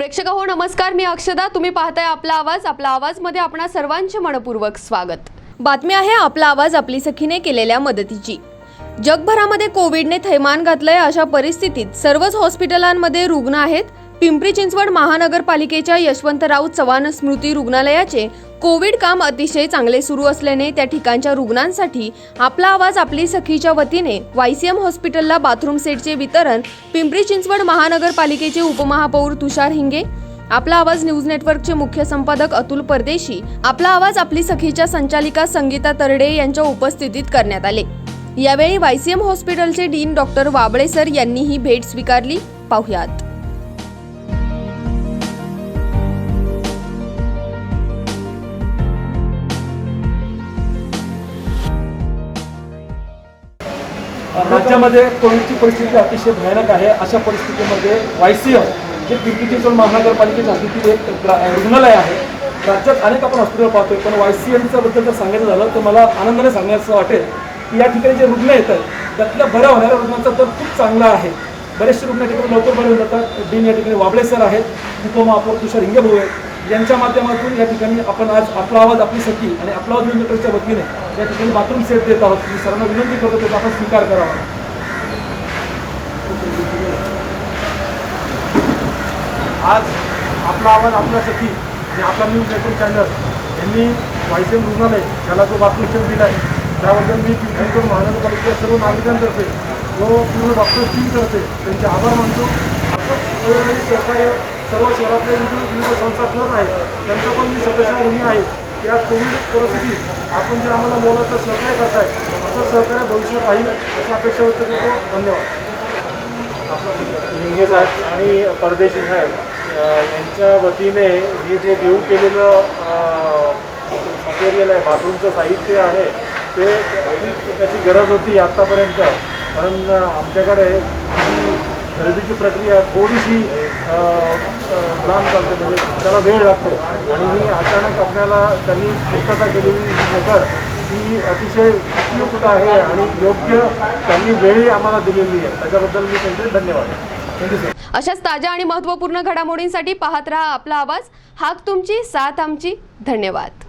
प्रेक्षक हो नमस्कार, मी अक्षदा. तुम्ही पाहताय आपला आवाज मध्ये आपणा सर्वांचे मनपूर्वक स्वागत. बातमी आहे आपला आवाज आपली सखीने केलेल्या मदतीची. जगभरामध्ये कोविडने थैमान घातलंय. अशा परिस्थितीत सर्वच हॉस्पिटलांमध्ये रुग्ण आहेत. पिंपरी चिंचवड महानगरपालिकेच्या यशवंतराव चव्हाण स्मृती रुग्णालयाचे कोविड काम अतिशय चांगले सुरू असल्याने त्या ठिकाणच्या रुग्णांसाठी आपला आवाज आपली सखीच्या वतीने वायसीएम हॉस्पिटलला बाथरूम सेटचे वितरण पिंपरी चिंचवड महानगरपालिकेचे उपमहापौर तुषार हिंगे, आपला आवाज न्यूज नेटवर्कचे मुख्य संपादक अतुल परदेशी, आपला आवाज आपली सखीच्या संचालिका संगीता तरडे यांच्या उपस्थितीत करण्यात आले. यावेळी वायसीएम हॉस्पिटलचे डीन डॉक्टर वाबळे सर यांनी ही भेट स्वीकारली. पाहुयात. राज्यामध्ये कोविडची परिस्थिती अतिशय भयानक आहे. अशा परिस्थितीमध्ये वायसीएम जे पिंपरी चिंचवड महानगरपालिकेच्या हद्दीतील एक रुग्णालय आहे. राज्यात अनेक आपण हॉस्पिटल पाहतोय, पण वायसीएमच्या बद्दल जर सांगायचं झालं तर मला आनंदाने सांगायचं वाटेल की या ठिकाणी जे रुग्ण येतात त्यातल्या बऱ्या होणाऱ्या रुग्णांचा दर खूप चांगला आहे. बरेचसे रुग्ण या ठिकाणी लवकर बरे होऊन जातात. डीन या ठिकाणी वाबळे सर आहेत, उपमहापौर तुषार हिंगे भाऊ आहेत. यांच्या माध्यमातून या ठिकाणी आपण आज आपला आवाज आपली सखी आणि आपला आवाज न्यूज नेटवर्कच्या वतीने या ठिकाणी बाथरूम सेट देत आहोत. मी सर्वांना विनंती करतो त्याचा आपण स्वीकार करावा. आज आपला आवाज आपल्या सखी आणि आपला न्यूज नेटवर्क चॅनल यांनी वायसीएम रुग्णालय याला जो बाथरूम सेट दिला आहे त्याबद्दल मी पिंपरी चिंचवड महानगरपालिकेच्या सर्व नागरिकांतर्फे व पूर्ण डॉक्टर टीमतर्फे त्यांचे आभार मानतो. सहकार्य सर्व शहरातले विविध संस्था करत आहेत त्यांचा पण मी सदस्य ऋणी आहे. या कोविड परिस्थितीत आपण जे आम्हाला मोलाचं सहकार्य करताय असं सहकार्य भविष्यात राहील अशी अपेक्षा व्यक्त करतो. धन्यवाद. हिंगे साहेब आणि परदेशी साहेब यांच्या वतीने हे जे देऊ केलेलं मटेरियल आहे, बाथरूमचं साहित्य आहे, ते त्याची गरज होती आत्तापर्यंत. कारण आमच्याकडे खरेदीची प्रक्रिया थोडीशी लांब चालते, म्हणजे त्याला वेळ लागतो. आणि ही अचानक आपल्याला त्यांनी पूर्तता केलेली नगर ही अतिशय उपयुक्त आहे आणि योग्य त्यांनी वेळही आम्हाला दिलेली आहे. त्याच्याबद्दल मी त्यांचे धन्यवाद. Thank you sir. अशाच ताज्या आणि महत्त्वपूर्ण घडामोडींसाठी पाहत रहा आपला आवाज. हाक तुमची, साथ आमची. धन्यवाद.